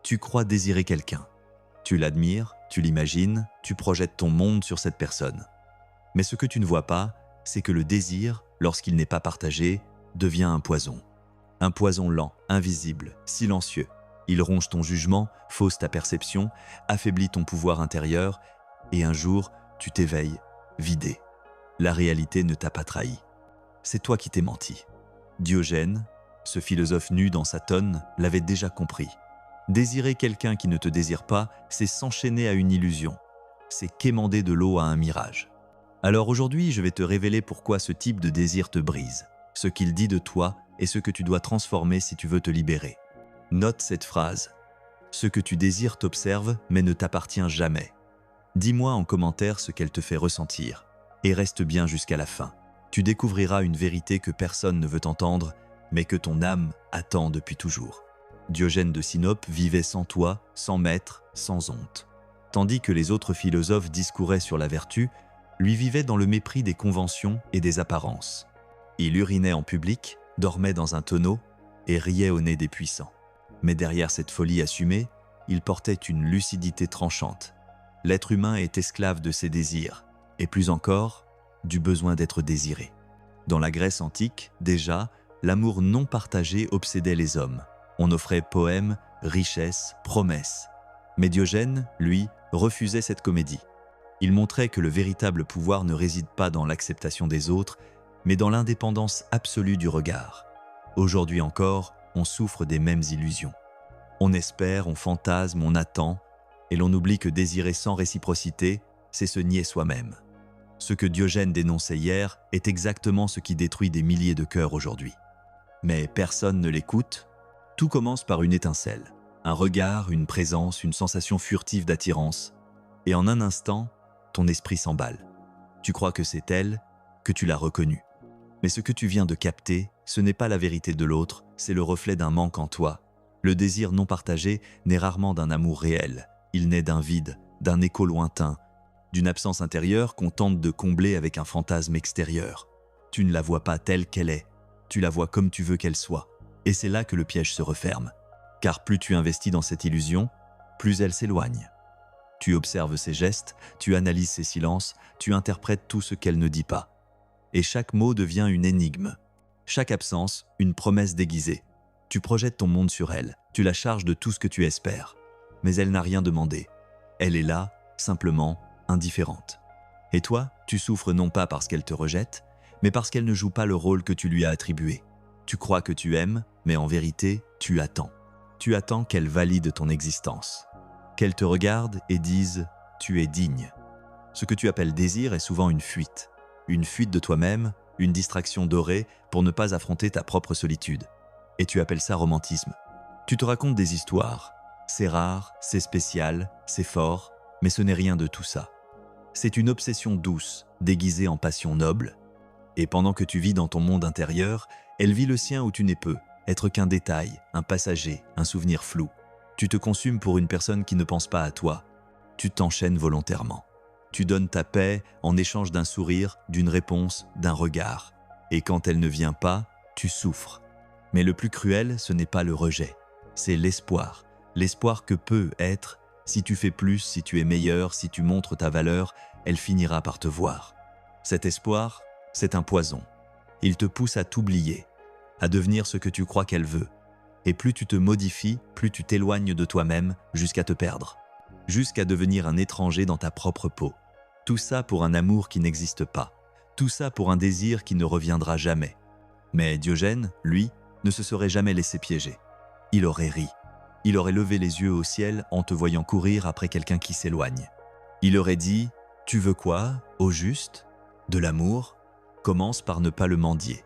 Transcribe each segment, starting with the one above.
Tu crois désirer quelqu'un. Tu l'admires, tu l'imagines, tu projettes ton monde sur cette personne. Mais ce que tu ne vois pas, c'est que le désir, lorsqu'il n'est pas partagé, devient un poison. Un poison lent, invisible, silencieux. Il ronge ton jugement, fausse ta perception, affaiblit ton pouvoir intérieur, et un jour, tu t'éveilles, vidé. La réalité ne t'a pas trahi. C'est toi qui t'es menti. Diogène, ce philosophe nu dans sa tonne, l'avait déjà compris. Désirer quelqu'un qui ne te désire pas, c'est s'enchaîner à une illusion. C'est quémander de l'eau à un mirage. Alors aujourd'hui, je vais te révéler pourquoi ce type de désir te brise, ce qu'il dit de toi et ce que tu dois transformer si tu veux te libérer. Note cette phrase. Ce que tu désires t'observe, mais ne t'appartient jamais. Dis-moi en commentaire ce qu'elle te fait ressentir, et reste bien jusqu'à la fin. Tu découvriras une vérité que personne ne veut entendre, mais que ton âme attend depuis toujours. Diogène de Sinope vivait sans toi, sans maître, sans honte. Tandis que les autres philosophes discouraient sur la vertu, lui vivait dans le mépris des conventions et des apparences. Il urinait en public, dormait dans un tonneau et riait au nez des puissants. Mais derrière cette folie assumée, il portait une lucidité tranchante. L'être humain est esclave de ses désirs, et plus encore, du besoin d'être désiré. Dans la Grèce antique, déjà, l'amour non partagé obsédait les hommes. On offrait poèmes, richesses, promesses. Mais Diogène, lui, refusait cette comédie. Il montrait que le véritable pouvoir ne réside pas dans l'acceptation des autres, mais dans l'indépendance absolue du regard. Aujourd'hui encore, on souffre des mêmes illusions. On espère, on fantasme, on attend, et l'on oublie que désirer sans réciprocité, c'est se nier soi-même. Ce que Diogène dénonçait hier est exactement ce qui détruit des milliers de cœurs aujourd'hui. Mais personne ne l'écoute. Tout commence par une étincelle, un regard, une présence, une sensation furtive d'attirance. Et en un instant, ton esprit s'emballe. Tu crois que c'est elle, que tu l'as reconnue. Mais ce que tu viens de capter, ce n'est pas la vérité de l'autre, c'est le reflet d'un manque en toi. Le désir non partagé naît rarement d'un amour réel. Il naît d'un vide, d'un écho lointain, d'une absence intérieure qu'on tente de combler avec un fantasme extérieur. Tu ne la vois pas telle qu'elle est, tu la vois comme tu veux qu'elle soit. Et c'est là que le piège se referme. Car plus tu investis dans cette illusion, plus elle s'éloigne. Tu observes ses gestes, tu analyses ses silences, tu interprètes tout ce qu'elle ne dit pas. Et chaque mot devient une énigme. Chaque absence, une promesse déguisée. Tu projettes ton monde sur elle, tu la charges de tout ce que tu espères. Mais elle n'a rien demandé. Elle est là, simplement, indifférente. Et toi, tu souffres non pas parce qu'elle te rejette, mais parce qu'elle ne joue pas le rôle que tu lui as attribué. Tu crois que tu aimes, mais en vérité, tu attends. Tu attends qu'elle valide ton existence. Qu'elle te regarde et dise « tu es digne ». Ce que tu appelles désir est souvent une fuite. Une fuite de toi-même, une distraction dorée pour ne pas affronter ta propre solitude. Et tu appelles ça romantisme. Tu te racontes des histoires. C'est rare, c'est spécial, c'est fort, mais ce n'est rien de tout ça. C'est une obsession douce, déguisée en passion noble. Et pendant que tu vis dans ton monde intérieur, elle vit le sien où tu n'es peu, être qu'un détail, un passager, un souvenir flou. Tu te consumes pour une personne qui ne pense pas à toi. Tu t'enchaînes volontairement. Tu donnes ta paix en échange d'un sourire, d'une réponse, d'un regard. Et quand elle ne vient pas, tu souffres. Mais le plus cruel, ce n'est pas le rejet. C'est l'espoir. L'espoir que peut être, si tu fais plus, si tu es meilleur, si tu montres ta valeur, elle finira par te voir. Cet espoir, c'est un poison. Il te pousse à t'oublier, à devenir ce que tu crois qu'elle veut. Et plus tu te modifies, plus tu t'éloignes de toi-même jusqu'à te perdre. Jusqu'à devenir un étranger dans ta propre peau. Tout ça pour un amour qui n'existe pas. Tout ça pour un désir qui ne reviendra jamais. Mais Diogène, lui, ne se serait jamais laissé piéger. Il aurait ri. Il aurait levé les yeux au ciel en te voyant courir après quelqu'un qui s'éloigne. Il aurait dit « Tu veux quoi, au juste ? De l'amour ? Commence par ne pas le mendier.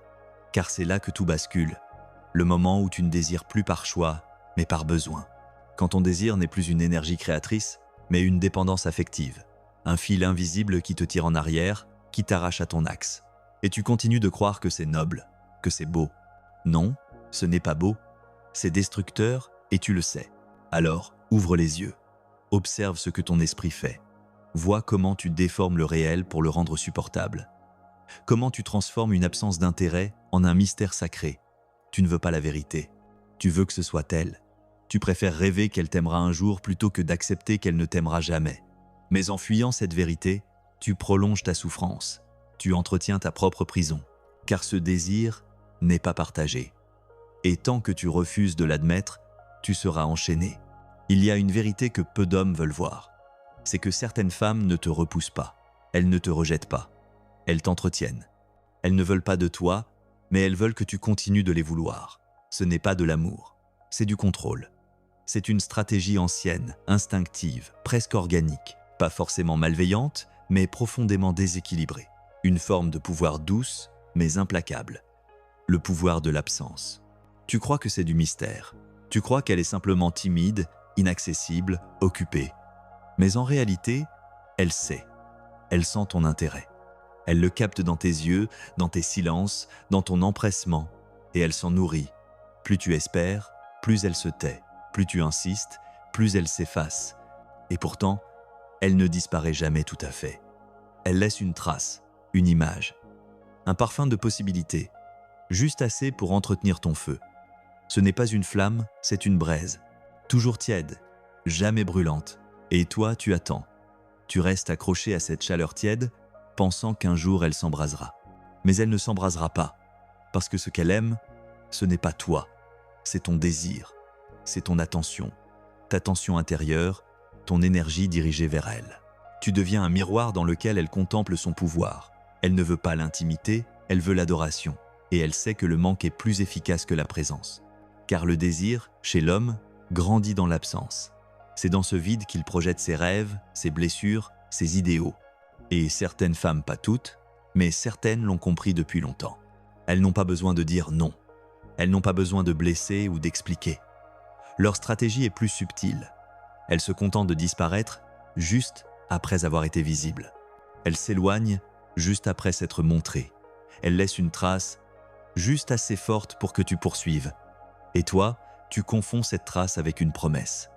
Car c'est là que tout bascule. Le moment où tu ne désires plus par choix, mais par besoin. Quand ton désir n'est plus une énergie créatrice, mais une dépendance affective. Un fil invisible qui te tire en arrière, qui t'arrache à ton axe. Et tu continues de croire que c'est noble, que c'est beau. Non, ce n'est pas beau. C'est destructeur et tu le sais. Alors, ouvre les yeux. Observe ce que ton esprit fait. Vois comment tu déformes le réel pour le rendre supportable. Comment tu transformes une absence d'intérêt en un mystère sacré. Tu ne veux pas la vérité. Tu veux que ce soit elle. Tu préfères rêver qu'elle t'aimera un jour plutôt que d'accepter qu'elle ne t'aimera jamais. Mais en fuyant cette vérité, tu prolonges ta souffrance. Tu entretiens ta propre prison, car ce désir n'est pas partagé. Et tant que tu refuses de l'admettre, tu seras enchaîné. Il y a une vérité que peu d'hommes veulent voir. C'est que certaines femmes ne te repoussent pas. Elles ne te rejettent pas. Elles t'entretiennent. Elles ne veulent pas de toi, mais elles veulent que tu continues de les vouloir. Ce n'est pas de l'amour, c'est du contrôle. C'est une stratégie ancienne, instinctive, presque organique, pas forcément malveillante, mais profondément déséquilibrée. Une forme de pouvoir douce, mais implacable. Le pouvoir de l'absence. Tu crois que c'est du mystère. Tu crois qu'elle est simplement timide, inaccessible, occupée. Mais en réalité, elle sait. Elle sent ton intérêt. Elle le capte dans tes yeux, dans tes silences, dans ton empressement, et elle s'en nourrit. Plus tu espères, plus elle se tait. Plus tu insistes, plus elle s'efface. Et pourtant, elle ne disparaît jamais tout à fait. Elle laisse une trace, une image, un parfum de possibilité, juste assez pour entretenir ton feu. Ce n'est pas une flamme, c'est une braise, toujours tiède, jamais brûlante. Et toi, tu attends. Tu restes accroché à cette chaleur tiède, pensant qu'un jour elle s'embrasera. Mais elle ne s'embrasera pas, parce que ce qu'elle aime, ce n'est pas toi, c'est ton désir, c'est ton attention, ta tension intérieure, ton énergie dirigée vers elle. Tu deviens un miroir dans lequel elle contemple son pouvoir. Elle ne veut pas l'intimité, elle veut l'adoration. Et elle sait que le manque est plus efficace que la présence. Car le désir, chez l'homme, grandit dans l'absence. C'est dans ce vide qu'il projette ses rêves, ses blessures, ses idéaux. Et certaines femmes, pas toutes, mais certaines l'ont compris depuis longtemps. Elles n'ont pas besoin de dire non. Elles n'ont pas besoin de blesser ou d'expliquer. Leur stratégie est plus subtile. Elles se contentent de disparaître juste après avoir été visibles. Elles s'éloignent juste après s'être montrées. Elles laissent une trace juste assez forte pour que tu poursuives. Et toi, tu confonds cette trace avec une promesse.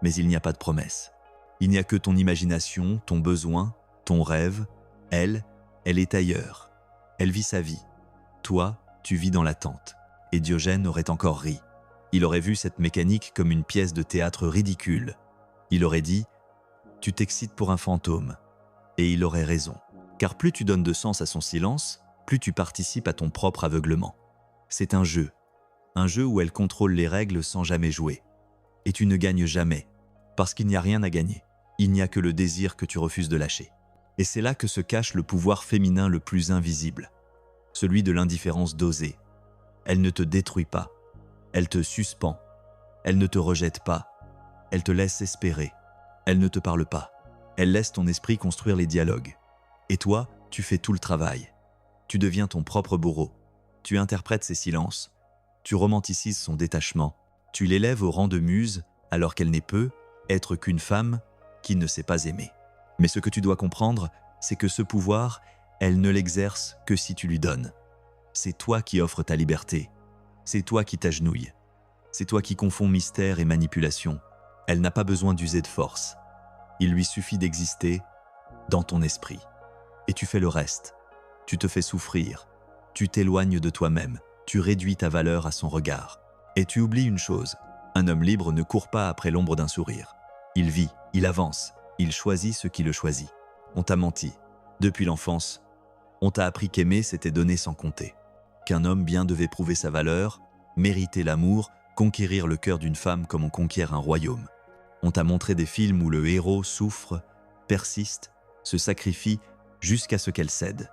Mais il n'y a pas de promesse. Il n'y a que ton imagination, ton besoin, ton rêve. Elle est ailleurs. Elle vit sa vie. Toi, tu vis dans l'attente. Et Diogène aurait encore ri. Il aurait vu cette mécanique comme une pièce de théâtre ridicule. Il aurait dit « Tu t'excites pour un fantôme ». Et il aurait raison. Car plus tu donnes de sens à son silence, plus tu participes à ton propre aveuglement. C'est un jeu où elle contrôle les règles sans jamais jouer. Et tu ne gagnes jamais, parce qu'il n'y a rien à gagner. Il n'y a que le désir que tu refuses de lâcher. Et c'est là que se cache le pouvoir féminin le plus invisible, celui de l'indifférence dosée. Elle ne te détruit pas, elle te suspend, elle ne te rejette pas, elle te laisse espérer, elle ne te parle pas, elle laisse ton esprit construire les dialogues. Et toi, tu fais tout le travail. Tu deviens ton propre bourreau, tu interprètes ses silences, tu romanticises son détachement, tu l'élèves au rang de muse alors qu'elle n'est peu être qu'une femme qui ne sait pas aimer. Mais ce que tu dois comprendre, c'est que ce pouvoir, elle ne l'exerce que si tu lui donnes. C'est toi qui offres ta liberté, c'est toi qui t'agenouilles, c'est toi qui confonds mystère et manipulation. Elle n'a pas besoin d'user de force. Il lui suffit d'exister dans ton esprit. Et tu fais le reste. Tu te fais souffrir, tu t'éloignes de toi-même, tu réduis ta valeur à son regard. Et tu oublies une chose, un homme libre ne court pas après l'ombre d'un sourire. Il vit, il avance, il choisit ce qui le choisit. On t'a menti. Depuis l'enfance, on t'a appris qu'aimer c'était donner sans compter. Qu'un homme bien devait prouver sa valeur, mériter l'amour, conquérir le cœur d'une femme comme on conquiert un royaume. On t'a montré des films où le héros souffre, persiste, se sacrifie jusqu'à ce qu'elle cède.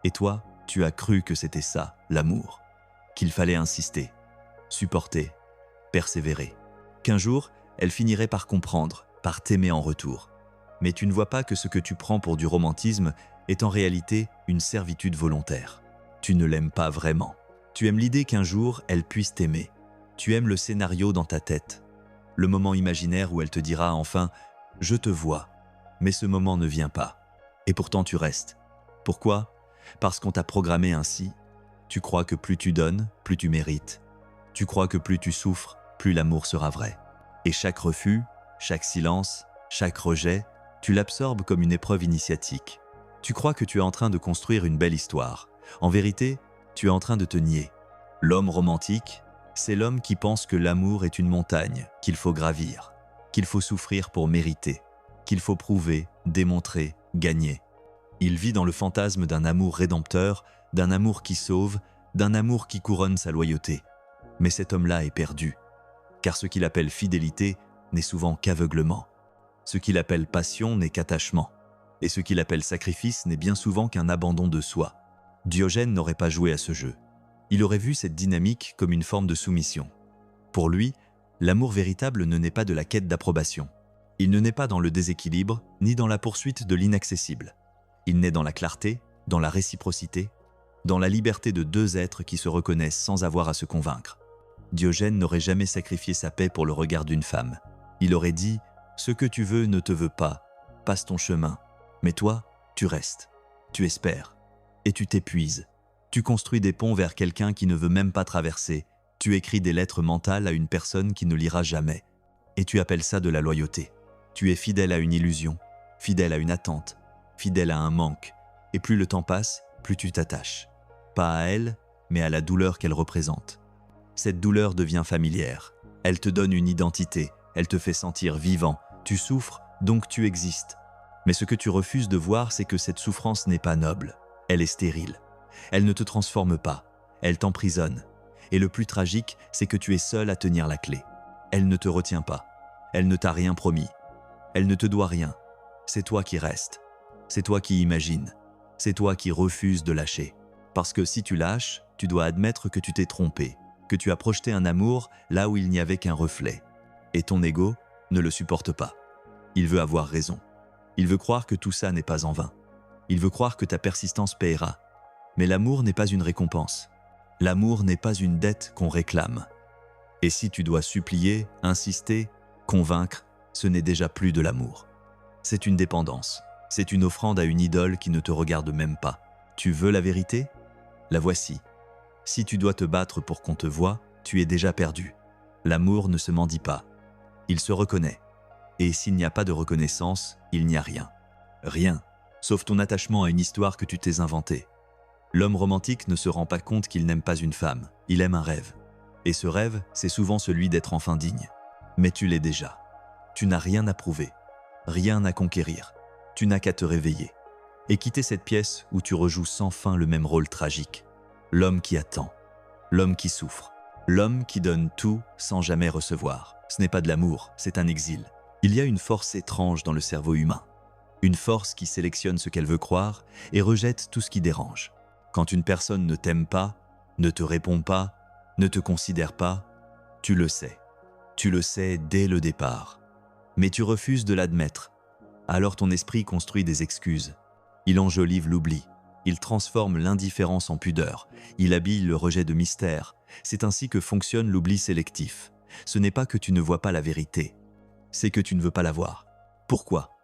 Et toi, tu as cru que c'était ça, l'amour. Qu'il fallait insister, supporter, persévérer. Qu'un jour, elle finirait par comprendre, par t'aimer en retour. Mais tu ne vois pas que ce que tu prends pour du romantisme est en réalité une servitude volontaire. Tu ne l'aimes pas vraiment. Tu aimes l'idée qu'un jour, elle puisse t'aimer. Tu aimes le scénario dans ta tête. Le moment imaginaire où elle te dira enfin « Je te vois », mais ce moment ne vient pas. Et pourtant tu restes. Pourquoi ? Parce qu'on t'a programmé ainsi. Tu crois que plus tu donnes, plus tu mérites. Tu crois que plus tu souffres, plus l'amour sera vrai. Et chaque refus, chaque silence, chaque rejet, tu l'absorbes comme une épreuve initiatique. Tu crois que tu es en train de construire une belle histoire. En vérité, tu es en train de te nier. L'homme romantique, C'est l'homme qui pense que l'amour est une montagne qu'il faut gravir, qu'il faut souffrir pour mériter, qu'il faut prouver, démontrer, gagner. Il vit dans le fantasme d'un amour rédempteur, d'un amour qui sauve, d'un amour qui couronne sa loyauté. Mais cet homme-là est perdu, car ce qu'il appelle fidélité n'est souvent qu'aveuglement. Ce qu'il appelle passion n'est qu'attachement, et ce qu'il appelle sacrifice n'est bien souvent qu'un abandon de soi. Diogène n'aurait pas joué à ce jeu. Il aurait vu cette dynamique comme une forme de soumission. Pour lui, l'amour véritable ne naît pas de la quête d'approbation. Il ne naît pas dans le déséquilibre, ni dans la poursuite de l'inaccessible. Il naît dans la clarté, dans la réciprocité, dans la liberté de deux êtres qui se reconnaissent sans avoir à se convaincre. Diogène n'aurait jamais sacrifié sa paix pour le regard d'une femme. Il aurait dit « Ce que tu veux ne te veut pas, passe ton chemin, mais toi, tu restes, tu espères, et tu t'épuises. Tu construis des ponts vers quelqu'un qui ne veut même pas traverser, tu écris des lettres mentales à une personne qui ne lira jamais, et tu appelles ça de la loyauté. Tu es fidèle à une illusion, fidèle à une attente, fidèle à un manque, et plus le temps passe, plus tu t'attaches. Pas à elle, mais à la douleur qu'elle représente. Cette douleur devient familière, elle te donne une identité, elle te fait sentir vivant, tu souffres, donc tu existes. Mais ce que tu refuses de voir, c'est que cette souffrance n'est pas noble, elle est stérile. Elle ne te transforme pas, elle t'emprisonne. Et le plus tragique, c'est que tu es seul à tenir la clé. Elle ne te retient pas, elle ne t'a rien promis, elle ne te doit rien. C'est toi qui restes, c'est toi qui imagines, c'est toi qui refuses de lâcher. Parce que si tu lâches, tu dois admettre que tu t'es trompé, que tu as projeté un amour là où il n'y avait qu'un reflet. Et ton ego ne le supporte pas. Il veut avoir raison. Il veut croire que tout ça n'est pas en vain. Il veut croire que ta persistance paiera. Mais l'amour n'est pas une récompense. L'amour n'est pas une dette qu'on réclame. Et si tu dois supplier, insister, convaincre, ce n'est déjà plus de l'amour. C'est une dépendance. C'est une offrande à une idole qui ne te regarde même pas. Tu veux la vérité? La voici. Si tu dois te battre pour qu'on te voie, tu es déjà perdu. L'amour ne se mendie pas. Il se reconnaît. Et s'il n'y a pas de reconnaissance, il n'y a rien. Rien, sauf ton attachement à une histoire que tu t'es inventée. L'homme romantique ne se rend pas compte qu'il n'aime pas une femme, il aime un rêve. Et ce rêve, c'est souvent celui d'être enfin digne. Mais tu l'es déjà. Tu n'as rien à prouver, rien à conquérir. Tu n'as qu'à te réveiller et quitter cette pièce où tu rejoues sans fin le même rôle tragique. L'homme qui attend, l'homme qui souffre, l'homme qui donne tout sans jamais recevoir. Ce n'est pas de l'amour, c'est un exil. Il y a une force étrange dans le cerveau humain. Une force qui sélectionne ce qu'elle veut croire et rejette tout ce qui dérange. Quand une personne ne t'aime pas, ne te répond pas, ne te considère pas, tu le sais. Tu le sais dès le départ. Mais tu refuses de l'admettre. Alors ton esprit construit des excuses. Il enjolive l'oubli. Il transforme l'indifférence en pudeur. Il habille le rejet de mystère. C'est ainsi que fonctionne l'oubli sélectif. Ce n'est pas que tu ne vois pas la vérité. C'est que tu ne veux pas la voir. Pourquoi?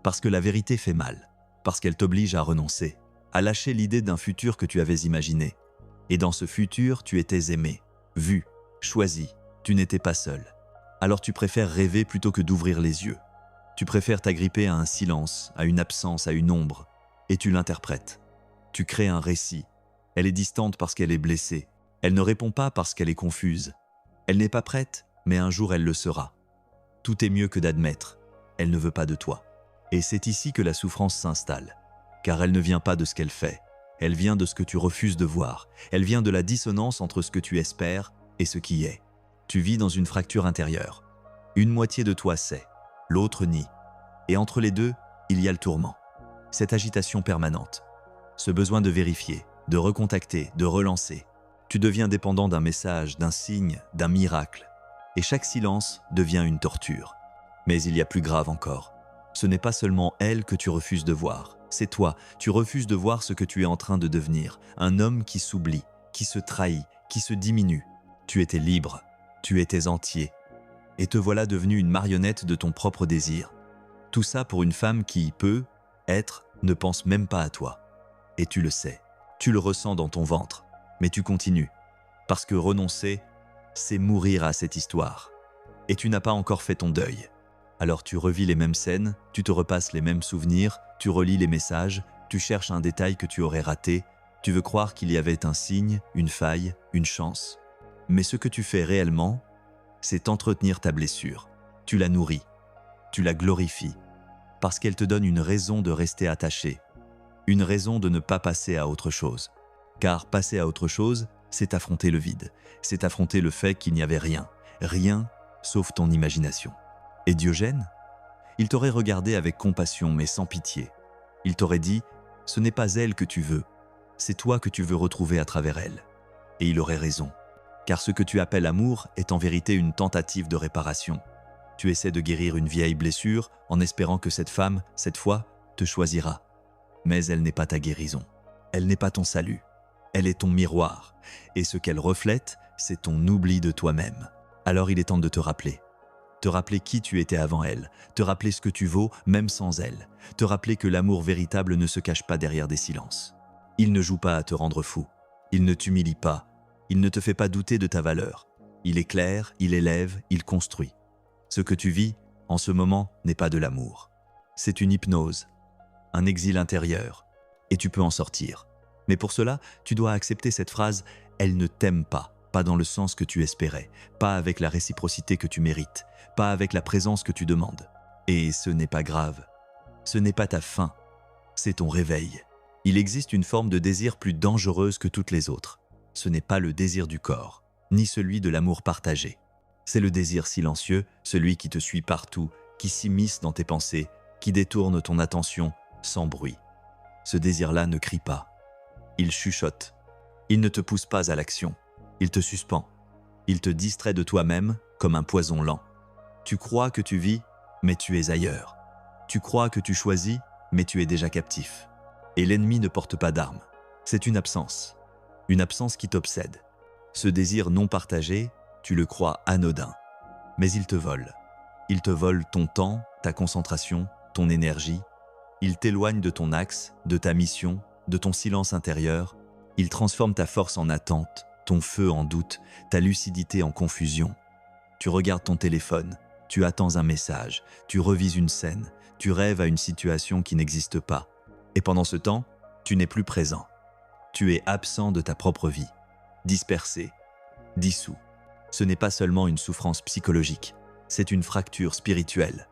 Parce que la vérité fait mal. Parce qu'elle t'oblige à renoncer, à lâcher l'idée d'un futur que tu avais imaginé. Et dans ce futur, tu étais aimé, vu, choisi. Tu n'étais pas seul. Alors tu préfères rêver plutôt que d'ouvrir les yeux. Tu préfères t'agripper à un silence, à une absence, à une ombre. Et tu l'interprètes. Tu crées un récit. Elle est distante parce qu'elle est blessée. Elle ne répond pas parce qu'elle est confuse. Elle n'est pas prête, mais un jour elle le sera. Tout est mieux que d'admettre. Elle ne veut pas de toi. Et c'est ici que la souffrance s'installe. Car elle ne vient pas de ce qu'elle fait. Elle vient de ce que tu refuses de voir. Elle vient de la dissonance entre ce que tu espères et ce qui est. Tu vis dans une fracture intérieure. Une moitié de toi sait, l'autre nie. Et entre les deux, il y a le tourment. Cette agitation permanente. Ce besoin de vérifier, de recontacter, de relancer. Tu deviens dépendant d'un message, d'un signe, d'un miracle. Et chaque silence devient une torture. Mais il y a plus grave encore. Ce n'est pas seulement elle que tu refuses de voir. C'est toi, tu refuses de voir ce que tu es en train de devenir. Un homme qui s'oublie, qui se trahit, qui se diminue. Tu étais libre, tu étais entier. Et te voilà devenu une marionnette de ton propre désir. Tout ça pour une femme qui peut, être, ne pense même pas à toi. Et tu le sais, tu le ressens dans ton ventre. Mais tu continues. Parce que renoncer, c'est mourir à cette histoire. Et tu n'as pas encore fait ton deuil. Alors tu revis les mêmes scènes, tu te repasses les mêmes souvenirs, tu relis les messages, tu cherches un détail que tu aurais raté, tu veux croire qu'il y avait un signe, une faille, une chance. Mais ce que tu fais réellement, c'est entretenir ta blessure. Tu la nourris, tu la glorifies, parce qu'elle te donne une raison de rester attaché, une raison de ne pas passer à autre chose. Car passer à autre chose, c'est affronter le vide, c'est affronter le fait qu'il n'y avait rien, rien sauf ton imagination. Et Diogène, il t'aurait regardé avec compassion mais sans pitié. Il t'aurait dit, ce n'est pas elle que tu veux, c'est toi que tu veux retrouver à travers elle. Et il aurait raison, car ce que tu appelles amour est en vérité une tentative de réparation. Tu essaies de guérir une vieille blessure en espérant que cette femme, cette fois, te choisira. Mais elle n'est pas ta guérison, elle n'est pas ton salut, elle est ton miroir, et ce qu'elle reflète, c'est ton oubli de toi-même. Alors il est temps de te rappeler qui tu étais avant elle, te rappeler ce que tu vaux même sans elle, te rappeler que l'amour véritable ne se cache pas derrière des silences. Il ne joue pas à te rendre fou, il ne t'humilie pas, il ne te fait pas douter de ta valeur. Il éclaire, il élève, il construit. Ce que tu vis, en ce moment, n'est pas de l'amour. C'est une hypnose, un exil intérieur, et tu peux en sortir. Mais pour cela, tu dois accepter cette phrase « elle ne t'aime pas ». Pas dans le sens que tu espérais, pas avec la réciprocité que tu mérites, pas avec la présence que tu demandes. Et ce n'est pas grave. Ce n'est pas ta fin, c'est ton réveil. Il existe une forme de désir plus dangereuse que toutes les autres. Ce n'est pas le désir du corps, ni celui de l'amour partagé. C'est le désir silencieux, celui qui te suit partout, qui s'immisce dans tes pensées, qui détourne ton attention sans bruit. Ce désir-là ne crie pas. Il chuchote. Il ne te pousse pas à l'action. Il te suspend. Il te distrait de toi-même comme un poison lent. Tu crois que tu vis, mais tu es ailleurs. Tu crois que tu choisis, mais tu es déjà captif. Et l'ennemi ne porte pas d'armes. C'est une absence qui t'obsède. Ce désir non partagé, tu le crois anodin. Mais il te vole. Il te vole ton temps, ta concentration, ton énergie. Il t'éloigne de ton axe, de ta mission, de ton silence intérieur. Il transforme ta force en attente, ton feu en doute, ta lucidité en confusion. Tu regardes ton téléphone, tu attends un message, tu revises une scène, tu rêves à une situation qui n'existe pas. Et pendant ce temps, tu n'es plus présent. Tu es absent de ta propre vie, dispersé, dissous. Ce n'est pas seulement une souffrance psychologique, c'est une fracture spirituelle.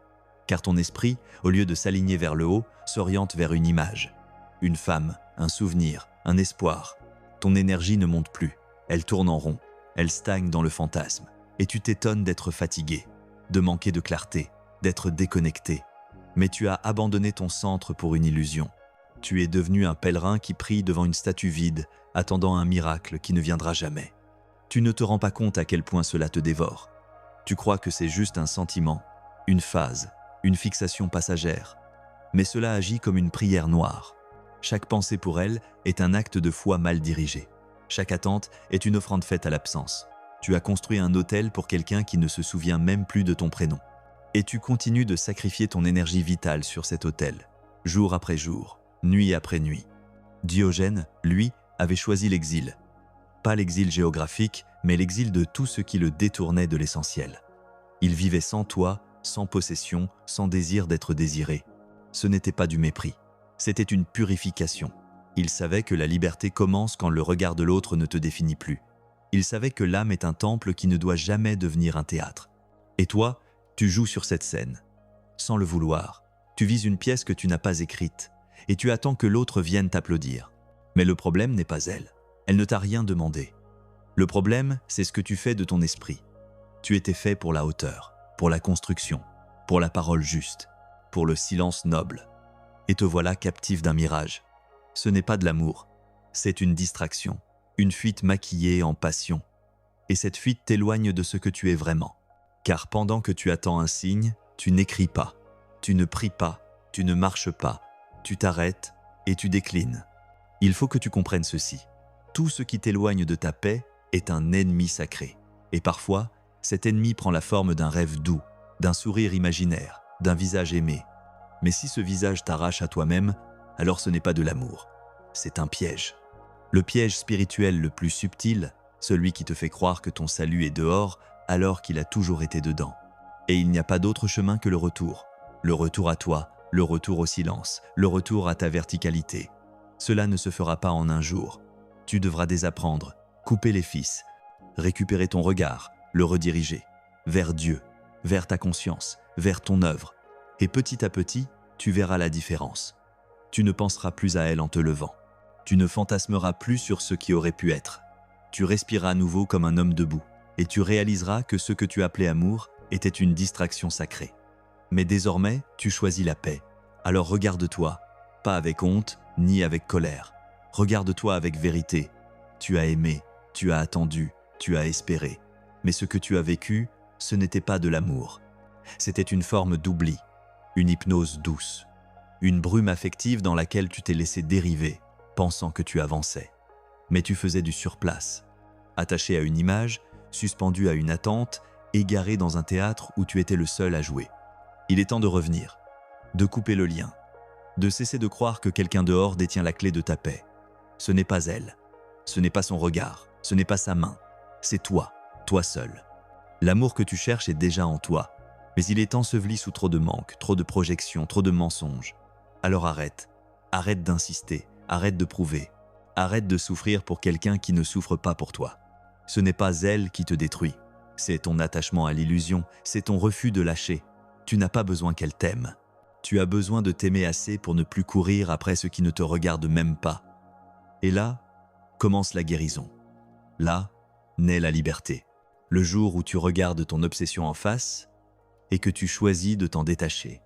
Car ton esprit, au lieu de s'aligner vers le haut, s'oriente vers une image. Une femme, un souvenir, un espoir. Ton énergie ne monte plus. Elle tourne en rond, elle stagne dans le fantasme, et tu t'étonnes d'être fatigué, de manquer de clarté, d'être déconnecté. Mais tu as abandonné ton centre pour une illusion. Tu es devenu un pèlerin qui prie devant une statue vide, attendant un miracle qui ne viendra jamais. Tu ne te rends pas compte à quel point cela te dévore. Tu crois que c'est juste un sentiment, une phase, une fixation passagère. Mais cela agit comme une prière noire. Chaque pensée pour elle est un acte de foi mal dirigé. Chaque attente est une offrande faite à l'absence. Tu as construit un autel pour quelqu'un qui ne se souvient même plus de ton prénom. Et tu continues de sacrifier ton énergie vitale sur cet autel, jour après jour, nuit après nuit. Diogène, lui, avait choisi l'exil. Pas l'exil géographique, mais l'exil de tout ce qui le détournait de l'essentiel. Il vivait sans toi, sans possession, sans désir d'être désiré. Ce n'était pas du mépris, c'était une purification. Il savait que la liberté commence quand le regard de l'autre ne te définit plus. Il savait que l'âme est un temple qui ne doit jamais devenir un théâtre. Et toi, tu joues sur cette scène. Sans le vouloir, tu vises une pièce que tu n'as pas écrite, et tu attends que l'autre vienne t'applaudir. Mais le problème n'est pas elle. Elle ne t'a rien demandé. Le problème, c'est ce que tu fais de ton esprit. Tu étais fait pour la hauteur, pour la construction, pour la parole juste, pour le silence noble. Et te voilà captif d'un mirage. Ce n'est pas de l'amour, c'est une distraction, une fuite maquillée en passion. Et cette fuite t'éloigne de ce que tu es vraiment. Car pendant que tu attends un signe, tu n'écris pas, tu ne pries pas, tu ne marches pas, tu t'arrêtes et tu déclines. Il faut que tu comprennes ceci. Tout ce qui t'éloigne de ta paix est un ennemi sacré. Et parfois, cet ennemi prend la forme d'un rêve doux, d'un sourire imaginaire, d'un visage aimé. Mais si ce visage t'arrache à toi-même, alors ce n'est pas de l'amour, c'est un piège. Le piège spirituel le plus subtil, celui qui te fait croire que ton salut est dehors alors qu'il a toujours été dedans. Et il n'y a pas d'autre chemin que le retour à toi, le retour au silence, le retour à ta verticalité. Cela ne se fera pas en un jour. Tu devras désapprendre, couper les fils, récupérer ton regard, le rediriger vers Dieu, vers ta conscience, vers ton œuvre. Et petit à petit, tu verras la différence. Tu ne penseras plus à elle en te levant. Tu ne fantasmeras plus sur ce qui aurait pu être. Tu respireras à nouveau comme un homme debout, et tu réaliseras que ce que tu appelais amour était une distraction sacrée. Mais désormais, tu choisis la paix. Alors regarde-toi, pas avec honte, ni avec colère. Regarde-toi avec vérité. Tu as aimé, tu as attendu, tu as espéré. Mais ce que tu as vécu, ce n'était pas de l'amour. C'était une forme d'oubli, une hypnose douce, une brume affective dans laquelle tu t'es laissé dériver, pensant que tu avançais. Mais tu faisais du surplace, attaché à une image, suspendu à une attente, égaré dans un théâtre où tu étais le seul à jouer. Il est temps de revenir, de couper le lien, de cesser de croire que quelqu'un dehors détient la clé de ta paix. Ce n'est pas elle, ce n'est pas son regard, ce n'est pas sa main, c'est toi, toi seul. L'amour que tu cherches est déjà en toi, mais il est enseveli sous trop de manques, trop de projections, trop de mensonges. Alors arrête, arrête d'insister, arrête de prouver, arrête de souffrir pour quelqu'un qui ne souffre pas pour toi. Ce n'est pas elle qui te détruit, c'est ton attachement à l'illusion, c'est ton refus de lâcher. Tu n'as pas besoin qu'elle t'aime. Tu as besoin de t'aimer assez pour ne plus courir après ce qui ne te regarde même pas. Et là, commence la guérison. Là, naît la liberté. Le jour où tu regardes ton obsession en face et que tu choisis de t'en détacher.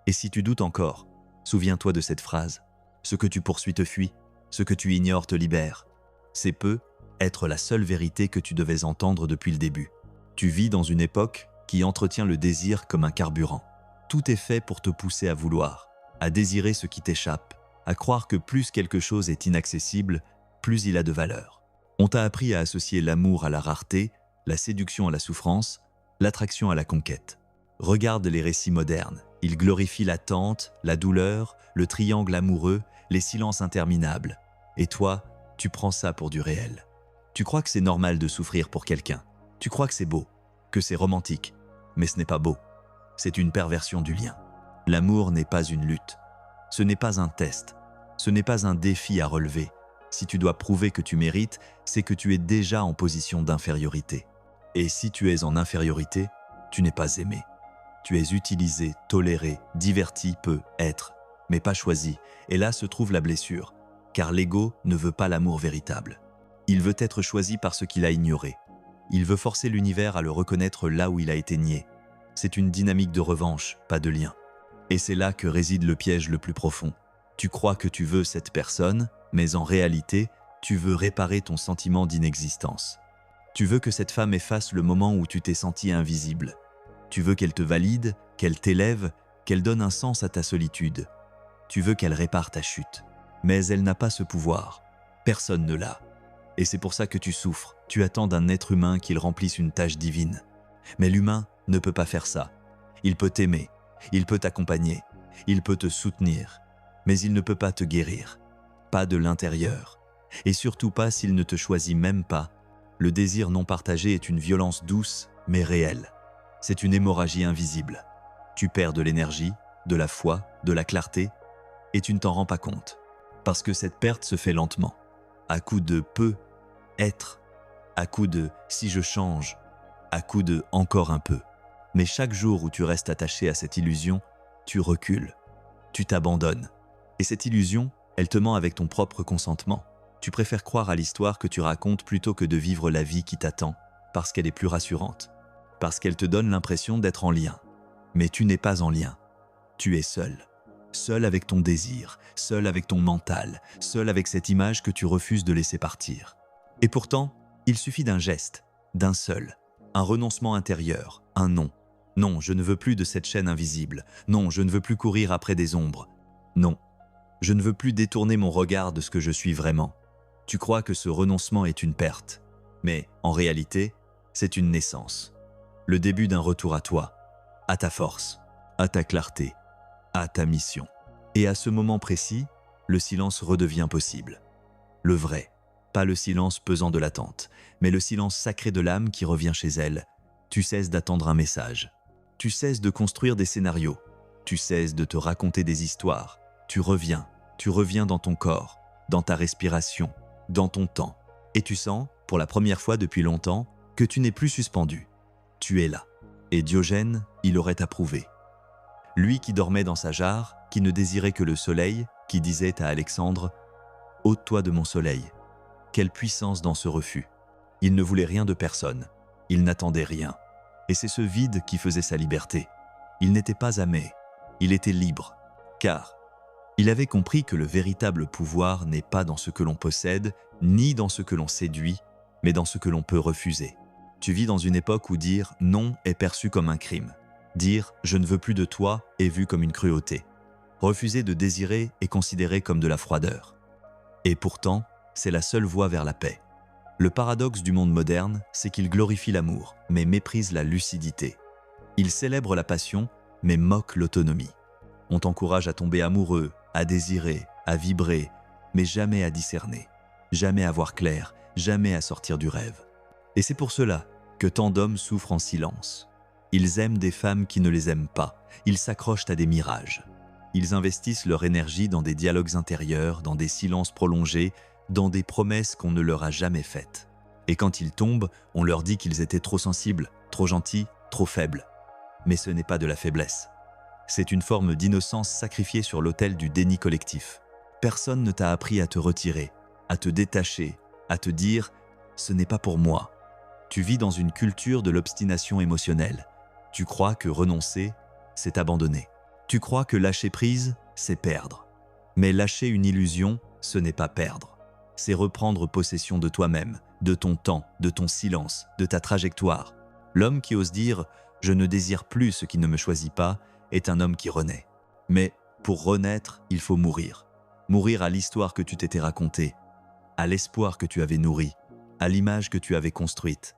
Et si tu doutes encore, souviens-toi de cette phrase. Ce que tu poursuis te fuit, ce que tu ignores te libère. C'est peu être la seule vérité que tu devais entendre depuis le début. Tu vis dans une époque qui entretient le désir comme un carburant. Tout est fait pour te pousser à vouloir, à désirer ce qui t'échappe, à croire que plus quelque chose est inaccessible, plus il a de valeur. On t'a appris à associer l'amour à la rareté, la séduction à la souffrance, l'attraction à la conquête. Regarde les récits modernes, ils glorifient l'attente, la douleur, le triangle amoureux, les silences interminables. Et toi, tu prends ça pour du réel. Tu crois que c'est normal de souffrir pour quelqu'un. Tu crois que c'est beau, que c'est romantique. Mais ce n'est pas beau. C'est une perversion du lien. L'amour n'est pas une lutte. Ce n'est pas un test. Ce n'est pas un défi à relever. Si tu dois prouver que tu mérites, c'est que tu es déjà en position d'infériorité. Et si tu es en infériorité, tu n'es pas aimé. Tu es utilisé, toléré, diverti, peut être, mais pas choisi. Et là se trouve la blessure, car l'ego ne veut pas l'amour véritable. Il veut être choisi par ce qu'il a ignoré. Il veut forcer l'univers à le reconnaître là où il a été nié. C'est une dynamique de revanche, pas de lien. Et c'est là que réside le piège le plus profond. Tu crois que tu veux cette personne, mais en réalité, tu veux réparer ton sentiment d'inexistence. Tu veux que cette femme efface le moment où tu t'es senti invisible. Tu veux qu'elle te valide, qu'elle t'élève, qu'elle donne un sens à ta solitude. Tu veux qu'elle répare ta chute. Mais elle n'a pas ce pouvoir. Personne ne l'a. Et c'est pour ça que tu souffres. Tu attends d'un être humain qu'il remplisse une tâche divine. Mais l'humain ne peut pas faire ça. Il peut t'aimer, il peut t'accompagner, il peut te soutenir, mais il ne peut pas te guérir. Pas de l'intérieur. Et surtout pas s'il ne te choisit même pas. Le désir non partagé est une violence douce, mais réelle. C'est une hémorragie invisible. Tu perds de l'énergie, de la foi, de la clarté, et tu ne t'en rends pas compte. Parce que cette perte se fait lentement, à coup de peu, être, à coup de si je change, à coup de encore un peu. Mais chaque jour où tu restes attaché à cette illusion, tu recules, tu t'abandonnes. Et cette illusion, elle te ment avec ton propre consentement. Tu préfères croire à l'histoire que tu racontes plutôt que de vivre la vie qui t'attend, parce qu'elle est plus rassurante, parce qu'elle te donne l'impression d'être en lien. Mais tu n'es pas en lien. Tu es seul. Seul avec ton désir, seul avec ton mental, seul avec cette image que tu refuses de laisser partir. Et pourtant, il suffit d'un geste, d'un seul, un renoncement intérieur, un non. Non, je ne veux plus de cette chaîne invisible. Non, je ne veux plus courir après des ombres. Non, je ne veux plus détourner mon regard de ce que je suis vraiment. Tu crois que ce renoncement est une perte, mais en réalité, c'est une naissance. Le début d'un retour à toi, à ta force, à ta clarté, à ta mission. Et à ce moment précis, le silence redevient possible. Le vrai, pas le silence pesant de l'attente, mais le silence sacré de l'âme qui revient chez elle. Tu cesses d'attendre un message. Tu cesses de construire des scénarios. Tu cesses de te raconter des histoires. Tu reviens dans ton corps, dans ta respiration, dans ton temps. Et tu sens, pour la première fois depuis longtemps, que tu n'es plus suspendu. Tu es là. Et Diogène, il aurait approuvé. Lui qui dormait dans sa jarre, qui ne désirait que le soleil, qui disait à Alexandre « Ôte-toi de mon soleil ». Quelle puissance dans ce refus. Il ne voulait rien de personne. Il n'attendait rien. Et c'est ce vide qui faisait sa liberté. Il n'était pas aimé. Il était libre. Car il avait compris que le véritable pouvoir n'est pas dans ce que l'on possède, ni dans ce que l'on séduit, mais dans ce que l'on peut refuser. Tu vis dans une époque où dire « non » est perçu comme un crime. Dire « je ne veux plus de toi » est vu comme une cruauté. Refuser de désirer est considéré comme de la froideur. Et pourtant, c'est la seule voie vers la paix. Le paradoxe du monde moderne, c'est qu'il glorifie l'amour, mais méprise la lucidité. Il célèbre la passion, mais moque l'autonomie. On t'encourage à tomber amoureux, à désirer, à vibrer, mais jamais à discerner, jamais à voir clair, jamais à sortir du rêve. Et c'est pour cela que tant d'hommes souffrent en silence. Ils aiment des femmes qui ne les aiment pas, ils s'accrochent à des mirages. Ils investissent leur énergie dans des dialogues intérieurs, dans des silences prolongés, dans des promesses qu'on ne leur a jamais faites. Et quand ils tombent, on leur dit qu'ils étaient trop sensibles, trop gentils, trop faibles. Mais ce n'est pas de la faiblesse. C'est une forme d'innocence sacrifiée sur l'autel du déni collectif. Personne ne t'a appris à te retirer, à te détacher, à te dire « ce n'est pas pour moi ». Tu vis dans une culture de l'obstination émotionnelle. Tu crois que renoncer, c'est abandonner. Tu crois que lâcher prise, c'est perdre. Mais lâcher une illusion, ce n'est pas perdre. C'est reprendre possession de toi-même, de ton temps, de ton silence, de ta trajectoire. L'homme qui ose dire « je ne désire plus ce qui ne me choisit pas » est un homme qui renaît. Mais pour renaître, il faut mourir. Mourir à l'histoire que tu t'étais racontée, à l'espoir que tu avais nourri, à l'image que tu avais construite.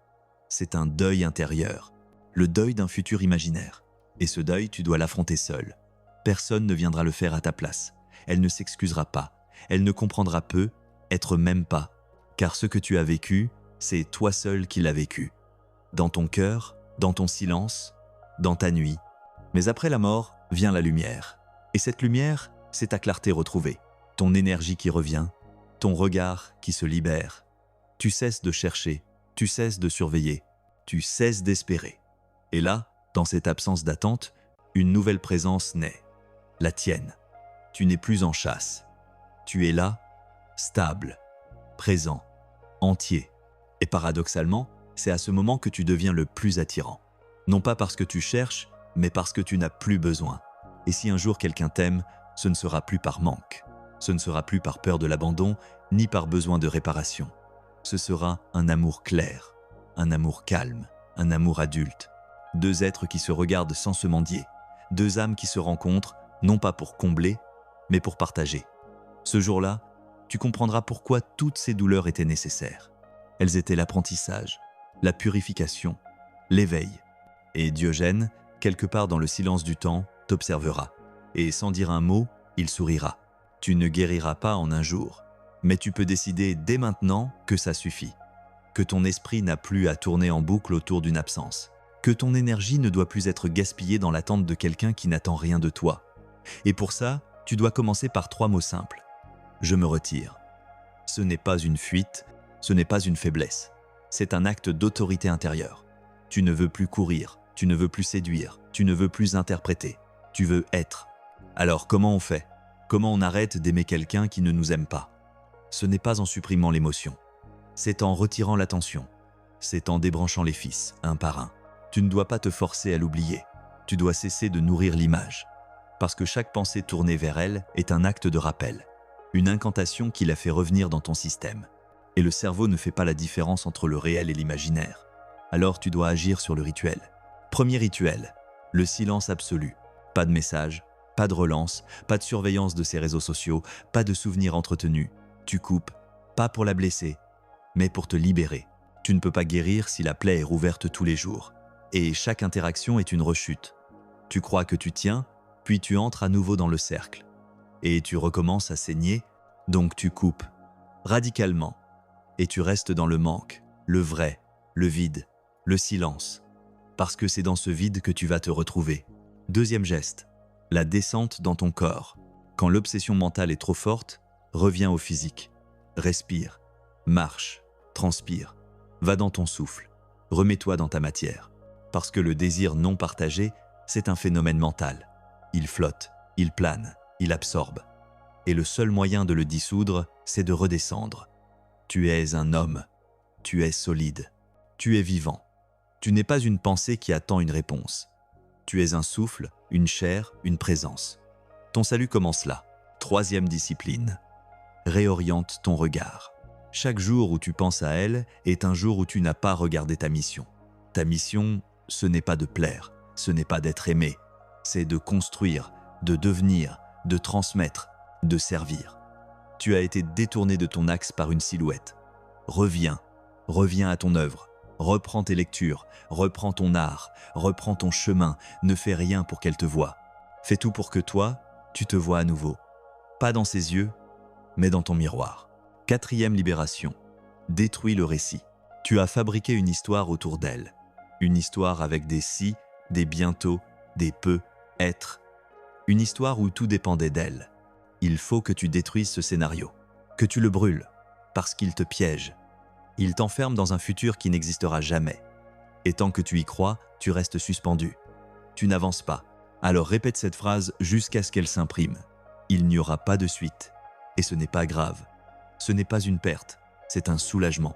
C'est un deuil intérieur, le deuil d'un futur imaginaire. Et ce deuil, tu dois l'affronter seul. Personne ne viendra le faire à ta place. Elle ne s'excusera pas. Elle ne comprendra peu, être même pas. Car ce que tu as vécu, c'est toi seul qui l'as vécu. Dans ton cœur, dans ton silence, dans ta nuit. Mais après la mort, vient la lumière. Et cette lumière, c'est ta clarté retrouvée. Ton énergie qui revient, ton regard qui se libère. Tu cesses de chercher, tu cesses de surveiller, tu cesses d'espérer. Et là, dans cette absence d'attente, une nouvelle présence naît. La tienne. Tu n'es plus en chasse. Tu es là, stable, présent, entier. Et paradoxalement, c'est à ce moment que tu deviens le plus attirant. Non pas parce que tu cherches, mais parce que tu n'as plus besoin. Et si un jour quelqu'un t'aime, ce ne sera plus par manque. Ce ne sera plus par peur de l'abandon, ni par besoin de réparation. Ce sera un amour clair, un amour calme, un amour adulte. Deux êtres qui se regardent sans se mendier. Deux âmes qui se rencontrent, non pas pour combler, mais pour partager. Ce jour-là, tu comprendras pourquoi toutes ces douleurs étaient nécessaires. Elles étaient l'apprentissage, la purification, l'éveil. Et Diogène, quelque part dans le silence du temps, t'observera. Et sans dire un mot, il sourira. Tu ne guériras pas en un jour, mais tu peux décider dès maintenant que ça suffit. Que ton esprit n'a plus à tourner en boucle autour d'une absence. Que ton énergie ne doit plus être gaspillée dans l'attente de quelqu'un qui n'attend rien de toi. Et pour ça, tu dois commencer par 3 mots simples. Je me retire. Ce n'est pas une fuite, ce n'est pas une faiblesse. C'est un acte d'autorité intérieure. Tu ne veux plus courir, tu ne veux plus séduire, tu ne veux plus interpréter. Tu veux être. Alors comment on fait? Comment on arrête d'aimer quelqu'un qui ne nous aime pas? Ce n'est pas en supprimant l'émotion. C'est en retirant l'attention. C'est en débranchant les fils, un par un. Tu ne dois pas te forcer à l'oublier. Tu dois cesser de nourrir l'image. Parce que chaque pensée tournée vers elle est un acte de rappel. Une incantation qui la fait revenir dans ton système. Et le cerveau ne fait pas la différence entre le réel et l'imaginaire. Alors tu dois agir sur le rituel. Premier rituel, le silence absolu. Pas de message, pas de relance, pas de surveillance de ses réseaux sociaux, pas de souvenirs entretenus. Tu coupes, pas pour la blesser, mais pour te libérer. Tu ne peux pas guérir si la plaie est rouverte tous les jours. Et chaque interaction est une rechute. Tu crois que tu tiens, puis tu entres à nouveau dans le cercle. Et tu recommences à saigner, donc tu coupes, radicalement. Et tu restes dans le manque, le vrai, le vide, le silence. Parce que c'est dans ce vide que tu vas te retrouver. Deuxième geste, la descente dans ton corps. Quand l'obsession mentale est trop forte, reviens au physique. Respire, marche, transpire. Va dans ton souffle. Remets-toi dans ta matière. Parce que le désir non partagé, c'est un phénomène mental. Il flotte, il plane, il absorbe. Et le seul moyen de le dissoudre, c'est de redescendre. Tu es un homme. Tu es solide. Tu es vivant. Tu n'es pas une pensée qui attend une réponse. Tu es un souffle, une chair, une présence. Ton salut commence là. Troisième discipline. Réoriente ton regard. Chaque jour où tu penses à elle est un jour où tu n'as pas regardé ta mission. Ta mission, ce n'est pas de plaire, ce n'est pas d'être aimé, c'est de construire, de devenir, de transmettre, de servir. Tu as été détourné de ton axe par une silhouette. Reviens à ton œuvre, reprends tes lectures, reprends ton art, reprends ton chemin, ne fais rien pour qu'elle te voie. Fais tout pour que toi, tu te vois à nouveau. Pas dans ses yeux, mais dans ton miroir. Quatrième libération. Détruis le récit. Tu as fabriqué une histoire autour d'elle. Une histoire avec des si, des bientôt, des peut, être. Une histoire où tout dépendait d'elle. Il faut que tu détruises ce scénario, que tu le brûles, parce qu'il te piège. Il t'enferme dans un futur qui n'existera jamais. Et tant que tu y crois, tu restes suspendu. Tu n'avances pas. Alors répète cette phrase jusqu'à ce qu'elle s'imprime. Il n'y aura pas de suite. Et ce n'est pas grave. Ce n'est pas une perte, c'est un soulagement.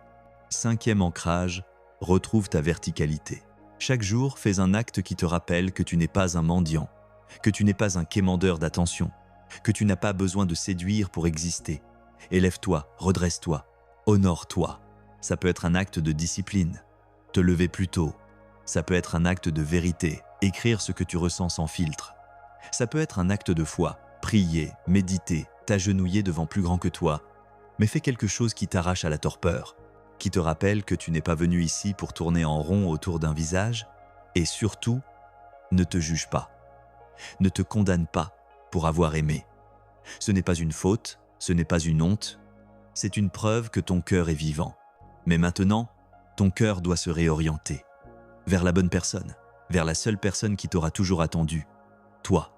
Cinquième ancrage, retrouve ta verticalité. Chaque jour, fais un acte qui te rappelle que tu n'es pas un mendiant, que tu n'es pas un quémandeur d'attention, que tu n'as pas besoin de séduire pour exister. Élève-toi, redresse-toi, honore-toi. Ça peut être un acte de discipline, te lever plus tôt. Ça peut être un acte de vérité, écrire ce que tu ressens sans filtre. Ça peut être un acte de foi, prier, méditer, t'agenouiller devant plus grand que toi. Mais fais quelque chose qui t'arrache à la torpeur, qui te rappelle que tu n'es pas venu ici pour tourner en rond autour d'un visage. Et surtout, ne te juge pas. Ne te condamne pas pour avoir aimé. Ce n'est pas une faute, ce n'est pas une honte. C'est une preuve que ton cœur est vivant. Mais maintenant, ton cœur doit se réorienter vers la bonne personne, vers la seule personne qui t'aura toujours attendu. Toi,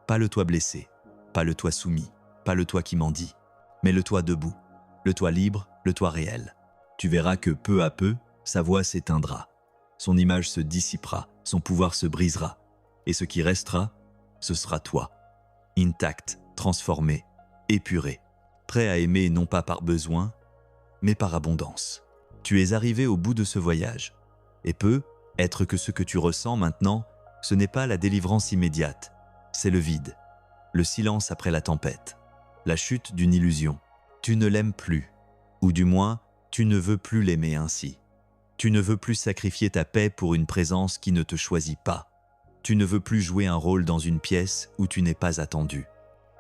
pas le toi blessé, pas le toi soumis, pas le toi qui mendie, mais le toi debout, le toi libre, le toi réel. Tu verras que peu à peu, sa voix s'éteindra, son image se dissipera, son pouvoir se brisera, et ce qui restera, ce sera toi, intact, transformé, épuré, prêt à aimer non pas par besoin, mais par abondance. Tu es arrivé au bout de ce voyage, et peut être que ce que tu ressens maintenant, ce n'est pas la délivrance immédiate, c'est le vide, le silence après la tempête, la chute d'une illusion. Tu ne l'aimes plus, ou du moins, tu ne veux plus l'aimer ainsi. Tu ne veux plus sacrifier ta paix pour une présence qui ne te choisit pas. Tu ne veux plus jouer un rôle dans une pièce où tu n'es pas attendu.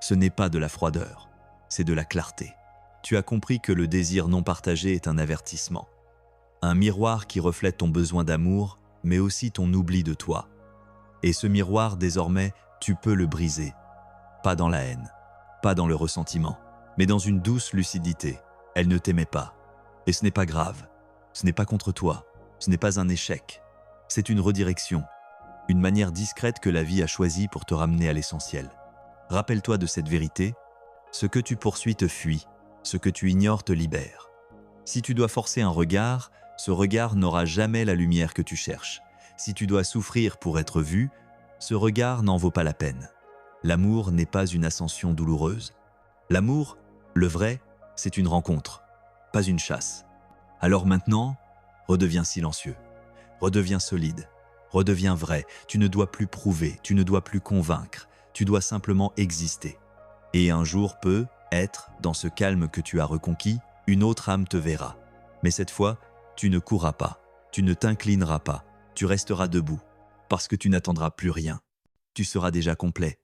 Ce n'est pas de la froideur, c'est de la clarté. Tu as compris que le désir non partagé est un avertissement. Un miroir qui reflète ton besoin d'amour, mais aussi ton oubli de toi. Et ce miroir, désormais, tu peux le briser. Pas dans la haine, pas dans le ressentiment, mais dans une douce lucidité. Elle ne t'aimait pas. Et ce n'est pas grave. Ce n'est pas contre toi. Ce n'est pas un échec. C'est une redirection. Une manière discrète que la vie a choisie pour te ramener à l'essentiel. Rappelle-toi de cette vérité. Ce que tu poursuis te fuit. Ce que tu ignores te libère. Si tu dois forcer un regard, ce regard n'aura jamais la lumière que tu cherches. Si tu dois souffrir pour être vu, ce regard n'en vaut pas la peine. L'amour n'est pas une ascension douloureuse. L'amour, le vrai, c'est une rencontre, pas une chasse. Alors maintenant, redeviens silencieux, redeviens solide, redeviens vrai. Tu ne dois plus prouver, tu ne dois plus convaincre, tu dois simplement exister. Et un jour peut être, dans ce calme que tu as reconquis, une autre âme te verra. Mais cette fois, tu ne courras pas, tu ne t'inclineras pas, tu resteras debout, parce que tu n'attendras plus rien. Tu seras déjà complet.